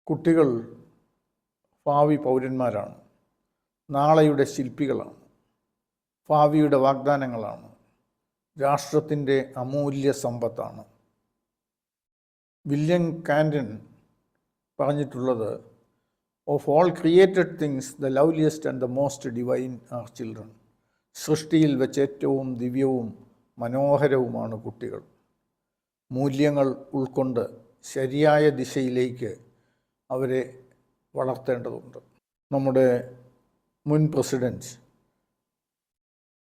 കുട്ടികൾ ഭാവി പൗരന്മാരാണ്, നാളെയുടെ ശില്പികളാണ്, ഭാവിയുടെ വാഗ്ദാനങ്ങളാണ്, രാഷ്ട്രത്തിൻ്റെ അമൂല്യ സമ്പത്താണ്. വില്യം കാൻറ്റൺ പറഞ്ഞിട്ടുള്ളത്, of all created things the loveliest and the most divine are children. സൃഷ്ടിയിൽ വെച്ച് ഏറ്റവും ദിവ്യവും മനോഹരവുമാണ് കുട്ടികൾ. മൂല്യങ്ങൾ ഉൾക്കൊണ്ട് ശരിയായ ദിശയിലേക്ക് അവരെ വളർത്തേണ്ടതുണ്ട്. നമ്മുടെ മുൻ president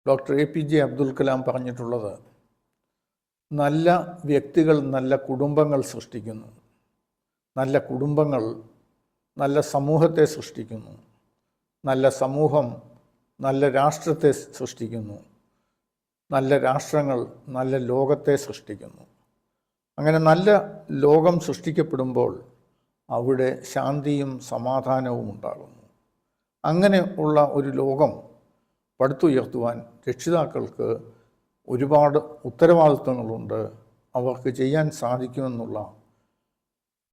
doctor APJ Abdul Kalam പറഞ്ഞിട്ടുള്ളത്, നല്ല വ്യക്തികൾ നല്ല കുടുംബങ്ങൾ സൃഷ്ടിക്കുന്നു, നല്ല കുടുംബങ്ങൾ നല്ല സമൂഹത്തെ സൃഷ്ടിക്കുന്നു, നല്ല സമൂഹം നല്ല രാഷ്ട്രത്തെ സൃഷ്ടിക്കുന്നു, നല്ല രാഷ്ട്രങ്ങൾ നല്ല ലോകത്തെ സൃഷ്ടിക്കുന്നു. അങ്ങനെ നല്ല ലോകം സൃഷ്ടിക്കപ്പെടുമ്പോൾ അവിടെ ശാന്തിയും സമാധാനവും ഉണ്ടാകുന്നു. അങ്ങനെ ഉള്ള ഒരു ലോകം പടുത്തുയർത്തുവാൻ രക്ഷിതാക്കൾക്ക് ഒരുപാട് ഉത്തരവാദിത്വങ്ങളുണ്ട്. അവർക്ക് ചെയ്യാൻ സാധിക്കുമെന്നുള്ള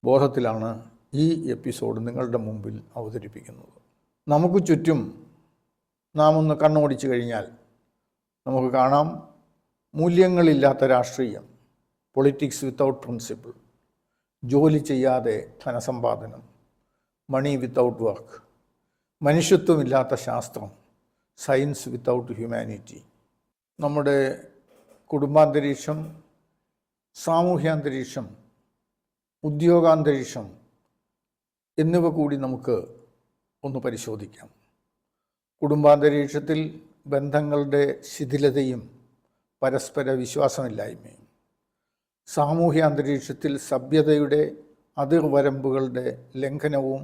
ബോധത്തിലാണ് ഈ എപ്പിസോഡ് നിങ്ങളുടെ മുമ്പിൽ അവതരിപ്പിക്കുന്നത്. നമുക്ക് ചുറ്റും നാം ഒന്ന് കണ്ണോടിച്ചു കഴിഞ്ഞാൽ നമുക്ക് കാണാം, മൂല്യങ്ങളില്ലാത്ത രാഷ്ട്രീയം, പൊളിറ്റിക്സ് വിത്തൗട്ട് പ്രിൻസിപ്പിൾ, ജോലി ചെയ്യാതെ ധനസമ്പാദനം, മണി വിത്തൗട്ട് വർക്ക്, മനുഷ്യത്വമില്ലാത്ത ശാസ്ത്രം, സയൻസ് വിത്തൗട്ട് ഹ്യൂമാനിറ്റി. നമ്മുടെ കുടുംബാന്തരീക്ഷം, സാമൂഹ്യാന്തരീക്ഷം, ഉദ്യോഗാന്തരീക്ഷം എന്നിവ കൂടി നമുക്ക് ഒന്ന് പരിശോധിക്കാം. കുടുംബാന്തരീക്ഷത്തിൽ ബന്ധങ്ങളുടെ ശിഥിലതയും പരസ്പര വിശ്വാസമില്ലായ്മയും, സാമൂഹ്യ അന്തരീക്ഷത്തിൽ സഭ്യതയുടെ അതിർവരമ്പുകളുടെ ലംഘനവും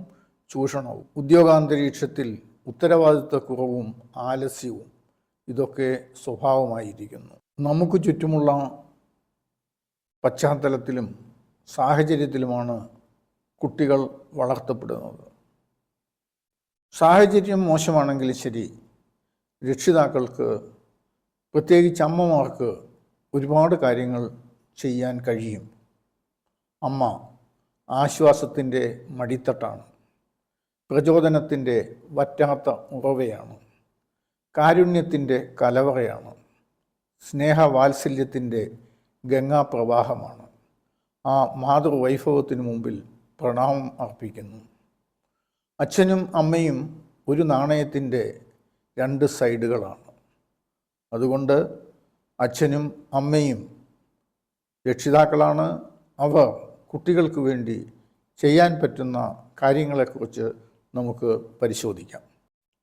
ചൂഷണവും, ഉദ്യോഗാന്തരീക്ഷത്തിൽ ഉത്തരവാദിത്വക്കുറവും ആലസ്യവും ഇതൊക്കെ സ്വഭാവമായിരിക്കുന്നു. നമുക്ക് ചുറ്റുമുള്ള പശ്ചാത്തലത്തിലും സാഹചര്യത്തിലുമാണ് കുട്ടികൾ വളർത്തപ്പെടുന്നത്. സാഹചര്യം മോശമാണെങ്കിൽ ശരി, രക്ഷിതാക്കൾക്ക്, പ്രത്യേകിച്ച് അമ്മമാർക്ക് ഒരുപാട് കാര്യങ്ങൾ ചെയ്യാൻ കഴിയും. അമ്മ ആശ്വാസത്തിൻ്റെ മടിത്തട്ടാണ്, പ്രചോദനത്തിൻ്റെ വറ്റാത്ത ഉറവയാണ്, കാരുണ്യത്തിൻ്റെ കലവറയാണ്, സ്നേഹവാത്സല്യത്തിൻ്റെ ഗംഗാപ്രവാഹമാണ്. ആ മാതൃവൈഭവത്തിനു മുമ്പിൽ പ്രണാമം അർപ്പിക്കുന്നു. അച്ഛനും അമ്മയും ഒരു നാണയത്തിൻ്റെ രണ്ട് സൈഡുകളാണ്. അതുകൊണ്ട് അച്ഛനും അമ്മയും രക്ഷിതാക്കളാണ്. അവർ കുട്ടികൾക്ക് വേണ്ടി ചെയ്യാൻ പറ്റുന്ന കാര്യങ്ങളെക്കുറിച്ച് നമുക്ക് പരിശോധിക്കാം.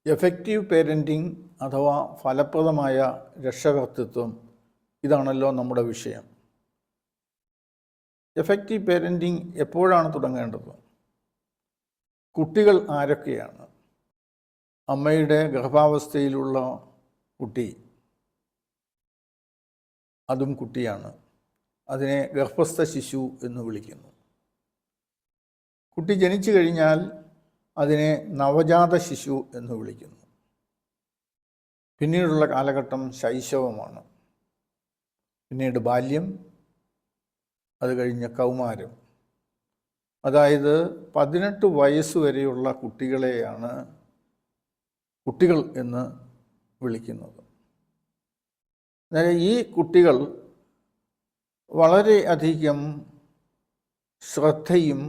എഫക്റ്റീവ് പേരൻറ്റിങ് അഥവാ ഫലപ്രദമായ രക്ഷകർതൃത്വം, ഇതാണല്ലോ നമ്മുടെ വിഷയം. എഫക്റ്റീവ് പേരൻറ്റിങ് എപ്പോഴാണ് തുടങ്ങേണ്ടത്? കുട്ടികൾ ആരൊക്കെയാണ്? അമ്മയുടെ ഗർഭാവസ്ഥയിലുള്ള കുട്ടി, അതും കുട്ടിയാണ്. അതിനെ ഗർഭസ്ഥ ശിശു എന്ന് വിളിക്കുന്നു. കുട്ടി ജനിച്ചു കഴിഞ്ഞാൽ അതിനെ നവജാത ശിശു എന്ന് വിളിക്കുന്നു. പിന്നീടുള്ള കാലഘട്ടം ശൈശവമാണ്. പിന്നീട് ബാല്യം, അത് കഴിഞ്ഞ് കൗമാരം. അതായത് 18 വയസ്സ് വരെയുള്ള കുട്ടികളെയാണ് കുട്ടികൾ എന്ന് വിളിക്കുന്നത്. ഈ കുട്ടികൾ വളരെയധികം ശ്രദ്ധയും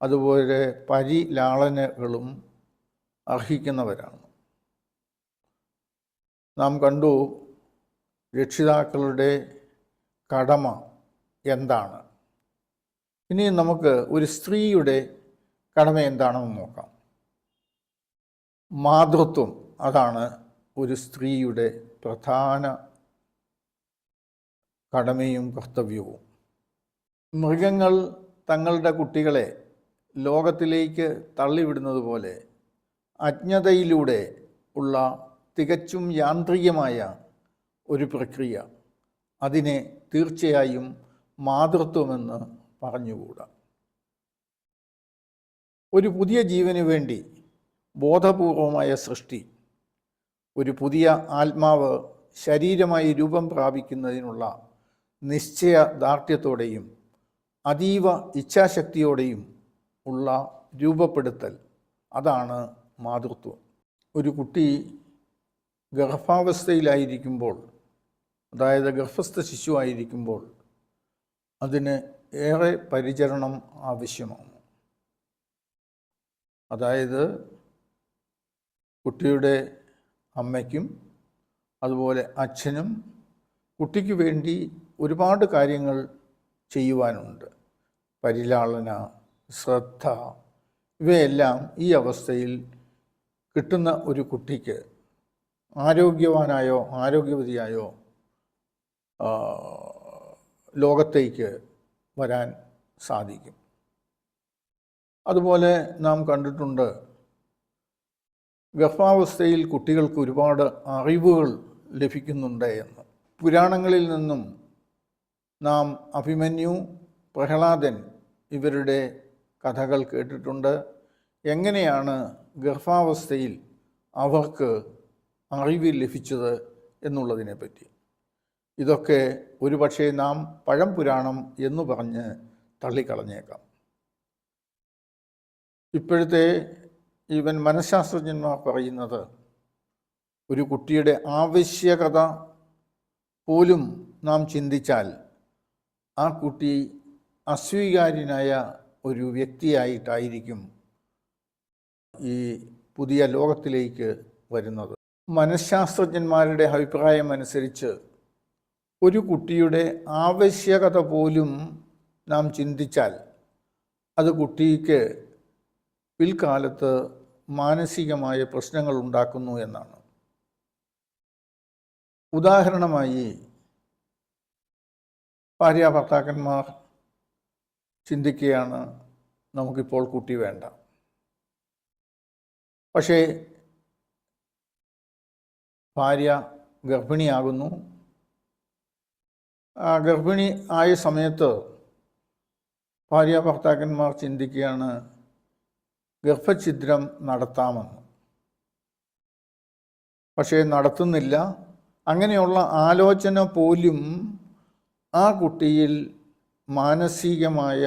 അതുപോലെ പരിലാളനകളും അർഹിക്കുന്നവരാണ്. നാം കണ്ടു രക്ഷിതാക്കളുടെ കടമ എന്താണ്. ഇനി നമുക്ക് ഒരു സ്ത്രീയുടെ കടമ എന്താണെന്ന് നോക്കാം. മാതൃത്വം, അതാണ് ഒരു സ്ത്രീയുടെ പ്രധാന കടമയും കർത്തവ്യവും. മൃഗങ്ങൾ തങ്ങളുടെ കുട്ടികളെ ലോകത്തിലേക്ക് തള്ളിവിടുന്നത് പോലെ അജ്ഞതയിലൂടെ ഉള്ള തികച്ചും യാന്ത്രികമായ ഒരു പ്രക്രിയ, അതിനെ തീർച്ചയായും മാതൃത്വമെന്ന് പറഞ്ഞുകൂടാ. ഒരു പുതിയ ജീവന് വേണ്ടി ബോധപൂർവമായ സൃഷ്ടി, ഒരു പുതിയ ആത്മാവ് ശരീരമായി രൂപം പ്രാപിക്കുന്നതിനുള്ള നിശ്ചയദാർഢ്യത്തോടെയും അതീവ ഇച്ഛാശക്തിയോടെയും ഉള്ള രൂപപ്പെടുത്തൽ, അതാണ് മാതൃത്വം. ഒരു കുട്ടി ഗർഭാവസ്ഥയിലായിരിക്കുമ്പോൾ, അതായത് ഗർഭസ്ഥ ശിശുവായിരിക്കുമ്പോൾ അതിന് ഏറെ പരിചരണം ആവശ്യമാണ്. അതായത് കുട്ടിയുടെ അമ്മയ്ക്കും അതുപോലെ അച്ഛനും കുട്ടിക്ക് വേണ്ടി ഒരുപാട് കാര്യങ്ങൾ ചെയ്യുവാനുണ്ട്. പരിലാളന, ശ്രദ്ധ, ഇവയെല്ലാം ഈ അവസ്ഥയിൽ കിട്ടുന്ന ഒരു കുട്ടിക്ക് ആരോഗ്യവാനായോ ആരോഗ്യവതിയായോ ലോകത്തേക്ക് വരാൻ സാധിക്കും. അതുപോലെ നാം കണ്ടിട്ടുണ്ട്, ഗർഭാവസ്ഥയിൽ കുട്ടികൾക്ക് ഒരുപാട് അറിവുകൾ ലഭിക്കുന്നുണ്ട് എന്ന്. പുരാണങ്ങളിൽ നിന്നും നാം അഭിമന്യു, പ്രഹ്ലാദൻ ഇവരുടെ കഥകൾ കേട്ടിട്ടുണ്ട്. എങ്ങനെയാണ് ഗർഭാവസ്ഥയിൽ അവർക്ക് അറിവ് ലഭിച്ചത് എന്നുള്ളതിനെപ്പറ്റി. ഇതൊക്കെ ഒരുപക്ഷെ നാം പഴംപുരാണം എന്ന് പറഞ്ഞ് തള്ളിക്കളഞ്ഞേക്കാം. ഇപ്പോഴത്തെ ഈവൻ മനഃശാസ്ത്രജ്ഞന്മാർ പറയുന്നത്, ഒരു കുട്ടിയുടെ ആവശ്യകത പോലും നാം ചിന്തിച്ചാൽ ആ കുട്ടി അസ്വീകാര്യനായ ഒരു വ്യക്തിയായിട്ടായിരിക്കും ഈ പുതിയ ലോകത്തിലേക്ക് വരുന്നത്. മനഃശാസ്ത്രജ്ഞന്മാരുടെ അഭിപ്രായം അനുസരിച്ച് ഒരു കുട്ടിയുടെ ആവശ്യകത പോലും നാം ചിന്തിച്ചാൽ അത് കുട്ടിക്ക് പിൽക്കാലത്ത് മാനസികമായ പ്രശ്നങ്ങൾ ഉണ്ടാക്കുന്നു എന്നാണ്. ഉദാഹരണമായി, ഭാര്യാഭർത്താക്കന്മാർ ചിന്തിക്കുകയാണ്, നമുക്കിപ്പോൾ കുട്ടി വേണ്ട. പക്ഷേ ഭാര്യ ഗർഭിണിയാകുന്നു. ആ ഗർഭിണി ആയ സമയത്ത് ഭാര്യാഭർത്താക്കന്മാർ ചിന്തിക്കുകയാണ്, ഗർഭഛിദ്രം നടത്താമെന്ന്. പക്ഷേ നടത്തുന്നില്ല. അങ്ങനെയുള്ള ആലോചന പോലും ആ കുട്ടിയിൽ മാനസികമായ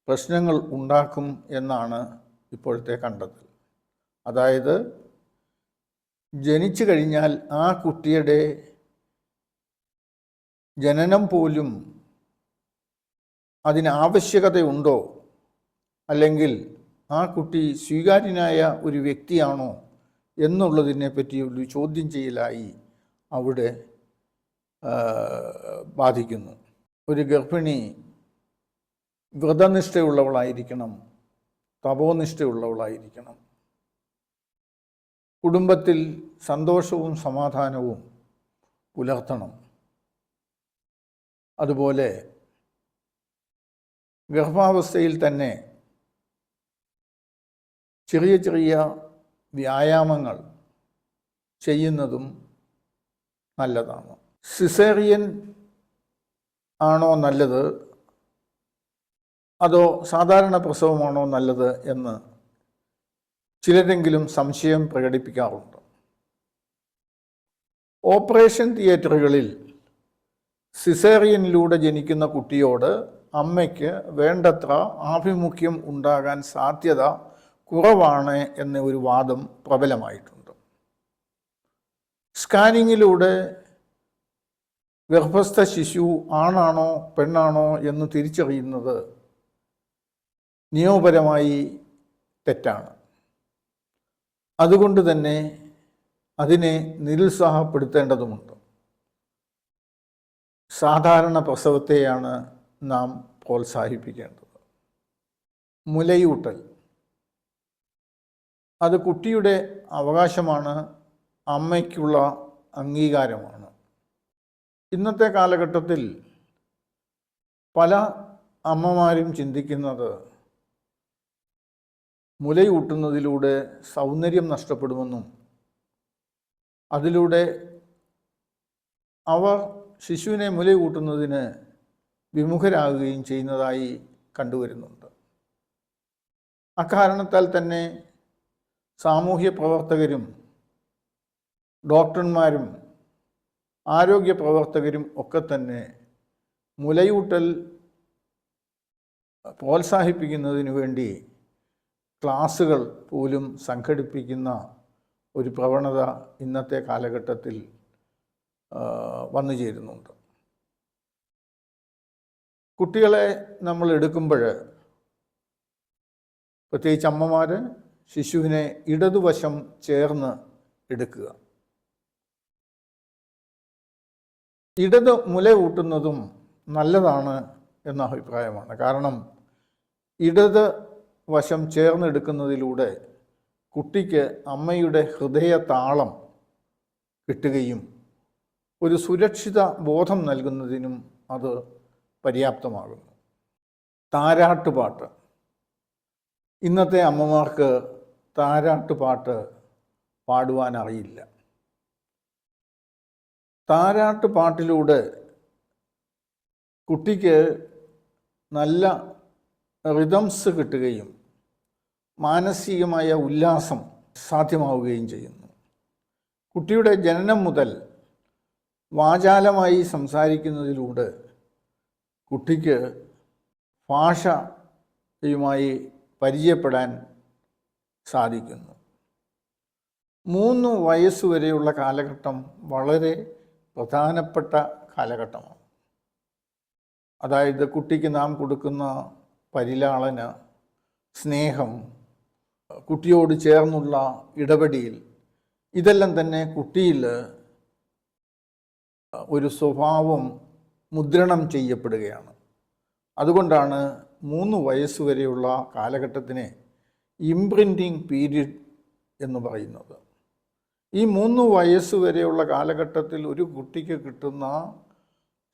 പ്രശ്നങ്ങൾ ഉണ്ടാക്കും എന്നാണ് ഇപ്പോഴത്തെ കണ്ടെത്തൽ. അതായത് ജനിച്ചു കഴിഞ്ഞാൽ ആ കുട്ടിയുടെ ജനനം പോലും അതിന് ആവശ്യകതയുണ്ടോ, അല്ലെങ്കിൽ ആ കുട്ടി സ്വീകാര്യനായ ഒരു വ്യക്തിയാണോ എന്നുള്ളതിനെ പറ്റി ഒരു ചോദ്യം ചെയ്യലായി അവിടെ ബാധിക്കുന്നു. ഒരു ഗർഭിണി വ്രതനിഷ്ഠയുള്ളവളായിരിക്കണം, തപോനിഷ്ഠയുള്ളവളായിരിക്കണം. കുടുംബത്തിൽ സന്തോഷവും സമാധാനവും പുലർത്തണം. അതുപോലെ ഗർഭാവസ്ഥയിൽ തന്നെ ചെറിയ ചെറിയ വ്യായാമങ്ങൾ ചെയ്യുന്നതും നല്ലതാണ്. സിസേറിയൻ ആണോ നല്ലത്, അതോ സാധാരണ പ്രസവമാണോ നല്ലത് എന്ന് ചിലരെങ്കിലും സംശയം പ്രകടിപ്പിക്കാറുണ്ട്. ഓപ്പറേഷൻ തിയേറ്ററുകളിൽ സിസേറിയനിലൂടെ ജനിക്കുന്ന കുട്ടിയോട് അമ്മയ്ക്ക് വേണ്ടത്ര ആഭിമുഖ്യം ഉണ്ടാകാൻ സാധ്യത കുറവാണ് എന്ന ഒരു വാദം പ്രബലമായിട്ടുണ്ട്. സ്കാനിങ്ങിലൂടെ ഗർഭസ്ഥ ശിശു ആണാണോ പെണ്ണാണോ എന്ന് തിരിച്ചറിയുന്നത് നിയമപരമായി തെറ്റാണ്. അതുകൊണ്ട് തന്നെ അതിനെ നിരുത്സാഹപ്പെടുത്തേണ്ടതുമുണ്ട്. സാധാരണ പ്രസവത്തെയാണ് നാം പ്രോത്സാഹിപ്പിക്കേണ്ടത്. മുലയൂട്ടൽ അത് കുട്ടിയുടെ അവകാശമാണ്, അമ്മയ്ക്കുള്ള അംഗീകാരമാണ്. ഇന്നത്തെ കാലഘട്ടത്തിൽ പല അമ്മമാരും ചിന്തിക്കുന്നത് മുലയൂട്ടുന്നതിലൂടെ സൗന്ദര്യം നഷ്ടപ്പെടുമെന്നും അതിലൂടെ അവർ ശിശുവിനെ മുലയൂട്ടുന്നതിന് വിമുഖരാകുകയും ചെയ്യുന്നതായി കണ്ടുവരുന്നുണ്ട്. അക്കാരണത്താൽ തന്നെ സാമൂഹ്യ പ്രവർത്തകരും ഡോക്ടർമാരും ആരോഗ്യ പ്രവർത്തകരും ഒക്കെ തന്നെ മുലയൂട്ടൽ പ്രോത്സാഹിപ്പിക്കുന്നതിന് വേണ്ടി ക്ലാസ്സുകൾ പോലും സംഘടിപ്പിക്കുന്ന ഒരു പ്രവണത ഇന്നത്തെ കാലഘട്ടത്തിൽ വന്നു ചേരുന്നുണ്ട്. കുട്ടികളെ നമ്മൾ എടുക്കുമ്പോൾ, പ്രത്യേകിച്ച് അമ്മമാർ, ശിശുവിനെ ഇടതുവശം ചേർന്ന് എടുക്കുക. ഇടത് മുല കൂട്ടുന്നതും നല്ലതാണ് എന്ന അഭിപ്രായമാണ്. കാരണം ഇടത് വശം ചേർന്നെടുക്കുന്നതിലൂടെ കുട്ടിക്ക് അമ്മയുടെ ഹൃദയ താളം കിട്ടുകയും ഒരു സുരക്ഷിത ബോധം നൽകുന്നതിനും അത് പര്യാപ്തമാകുന്നു. താരാട്ടുപാട്ട്. ഇന്നത്തെ അമ്മമാർക്ക് താരാട്ടുപാട്ട് പാടുവാൻ അറിയില്ല. താരാട്ടുപാട്ടിലൂടെ കുട്ടിക്ക് നല്ല റിതംസ് കിട്ടുകയും മാനസികമായ ഉല്ലാസം സാധ്യമാവുകയും ചെയ്യുന്നു. കുട്ടിയുടെ ജനനം മുതൽ വാചാലമായി സംസാരിക്കുന്നതിലൂടെ കുട്ടിക്ക് ഭാഷയുമായി പരിചയപ്പെടാൻ സാധിക്കുന്നു. 3 വയസ്സുവരെയുള്ള കാലഘട്ടം വളരെ പ്രധാനപ്പെട്ട കാലഘട്ടമാണ്. അതായത് കുട്ടിക്ക് നാം കൊടുക്കുന്ന പരിലാളന, സ്നേഹം, കുട്ടിയോട് ചേർന്നുള്ള ഇടപെടൽ, ഇതെല്ലാം തന്നെ കുട്ടിയിൽ ഒരു സ്വഭാവം മുദ്രണം ചെയ്യപ്പെടുകയാണ്. അതുകൊണ്ടാണ് 3 വയസ്സുവരെയുള്ള കാലഘട്ടത്തിനെ ഇംപ്രിൻറ്റിങ് പീരീഡ് എന്ന് പറയുന്നത്. ഈ 3 വയസ്സുവരെയുള്ള കാലഘട്ടത്തിൽ ഒരു കുട്ടിക്ക് കിട്ടുന്ന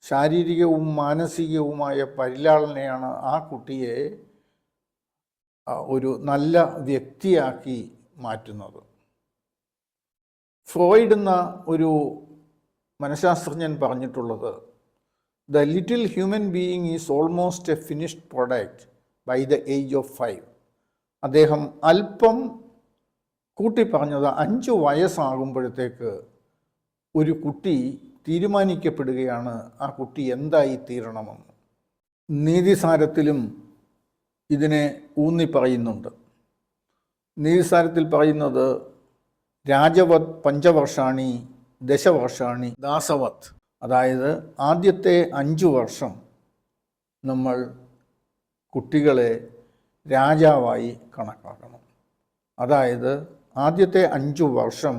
ശാരീരികവും മാനസികവുമായ പരിലാളനയാണ് ആ കുട്ടിയെ ഒരു നല്ല വ്യക്തിയാക്കി മാറ്റുന്നത്. ഫ്രോയിഡ് എന്ന ഒരു മനഃശാസ്ത്രജ്ഞൻ പറഞ്ഞിട്ടുള്ളത്, the little human being is almost a finished product by the age of 5. അദ്ദേഹം അല്പം കൂട്ടി പറഞ്ഞത് 5 വയസ്സാകുമ്പോഴത്തേക്ക് ഒരു കുട്ടി തീരുമാനിക്കപ്പെടുകയാണ് ആ കുട്ടി എന്തായി തീരണമെന്ന്. നീതിസാരത്തിലും ഇതിനെ ഊന്നി പറയുന്നുണ്ട്. നീതിസാരത്തിൽ പറയുന്നത്, രാജവത് പഞ്ചവർഷാണി ദശവർഷാണി ദാസവത്. അതായത് ആദ്യത്തെ 5 വർഷം നമ്മൾ കുട്ടികളെ രാജാവായി കണക്കാക്കണം. അതായത് ആദ്യത്തെ 5 വർഷം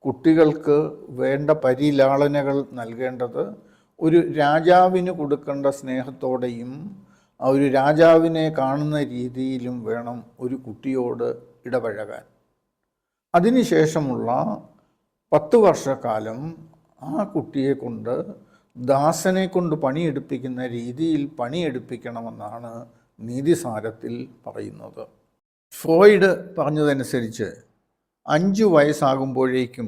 കുട്ടികൾക്ക് വേണ്ട പരിലാളനകൾ നൽകേണ്ടത് ഒരു രാജാവിന് കൊടുക്കേണ്ട സ്നേഹത്തോടെയും ഒരു രാജാവിനെ കാണുന്ന രീതിയിലും വേണം ഒരു കുട്ടിയോട് ഇടപഴകാൻ. അതിനുശേഷമുള്ള 10 വർഷക്കാലം ആ കുട്ടിയെ കൊണ്ട് ദാസനെ കൊണ്ട് പണിയെടുപ്പിക്കുന്ന രീതിയിൽ പണിയെടുപ്പിക്കണമെന്നാണ് നീതിസാരത്തിൽ പറയുന്നത്. ഫ്രോയിഡ് പറഞ്ഞതനുസരിച്ച് 5 വയസ്സാകുമ്പോഴേക്കും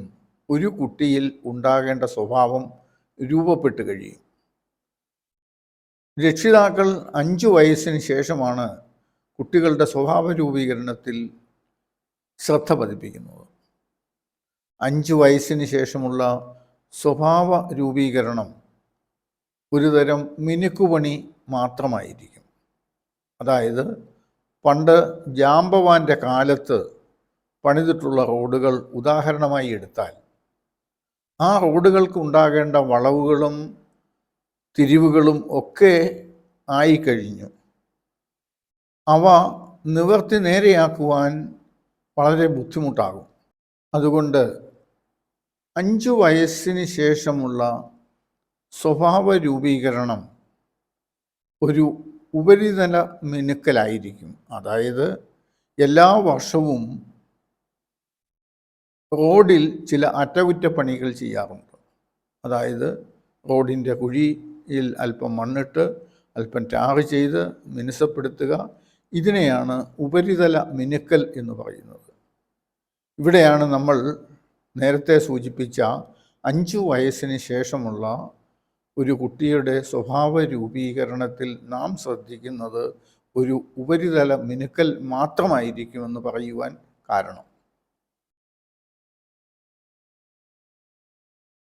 ഒരു കുട്ടിയിൽ ഉണ്ടാകേണ്ട സ്വഭാവം രൂപപ്പെട്ട് കഴിയും. രക്ഷിതാക്കൾ 5 വയസ്സിന് ശേഷമാണ് കുട്ടികളുടെ സ്വഭാവ രൂപീകരണത്തിൽ ശ്രദ്ധ പതിപ്പിക്കുന്നത്. 5 വയസ്സിന് ശേഷമുള്ള സ്വഭാവ രൂപീകരണം ഒരുതരം മിനുക്കുപണി മാത്രമായിരിക്കും. അതായത് പണ്ട് ജാമ്പവാൻ്റെ കാലത്ത് പണിതിട്ടുള്ള റോഡുകൾ ഉദാഹരണമായി എടുത്താൽ, ആ റോഡുകൾക്ക് ഉണ്ടാകേണ്ട വളവുകളും തിരിവുകളും ഒക്കെ ആയിക്കഴിഞ്ഞു. അവ നിവർത്തി നേരെയാക്കുവാൻ വളരെ ബുദ്ധിമുട്ടാകും. അതുകൊണ്ട് 5 വയസ്സിന് ശേഷമുള്ള സ്വഭാവ രൂപീകരണം ഒരു ഉപരിതല മിനുക്കലായിരിക്കും. അതായത് എല്ലാ വർഷവും റോഡിൽ ചില അറ്റകുറ്റപ്പണികൾ ചെയ്യാറുണ്ട്. അതായത് റോഡിൻ്റെ കുഴിയിൽ അല്പം മണ്ണിട്ട് അല്പം ടാർ ചെയ്ത് മിനുസപ്പെടുത്തുക. ഇതിനെയാണ് ഉപരിതല മിനുക്കൽ എന്ന് പറയുന്നത്. ഇവിടെയാണ് നമ്മൾ നേരത്തെ സൂചിപ്പിച്ച 5 വയസ്സിന് ശേഷമുള്ള ഒരു കുട്ടിയുടെ സ്വഭാവ രൂപീകരണത്തിൽ നാം ശ്രദ്ധിക്കുന്നത് ഒരു ഉപരിതല മിനുക്കൽ മാത്രമായിരിക്കുമെന്ന് പറയുവാൻ കാരണം.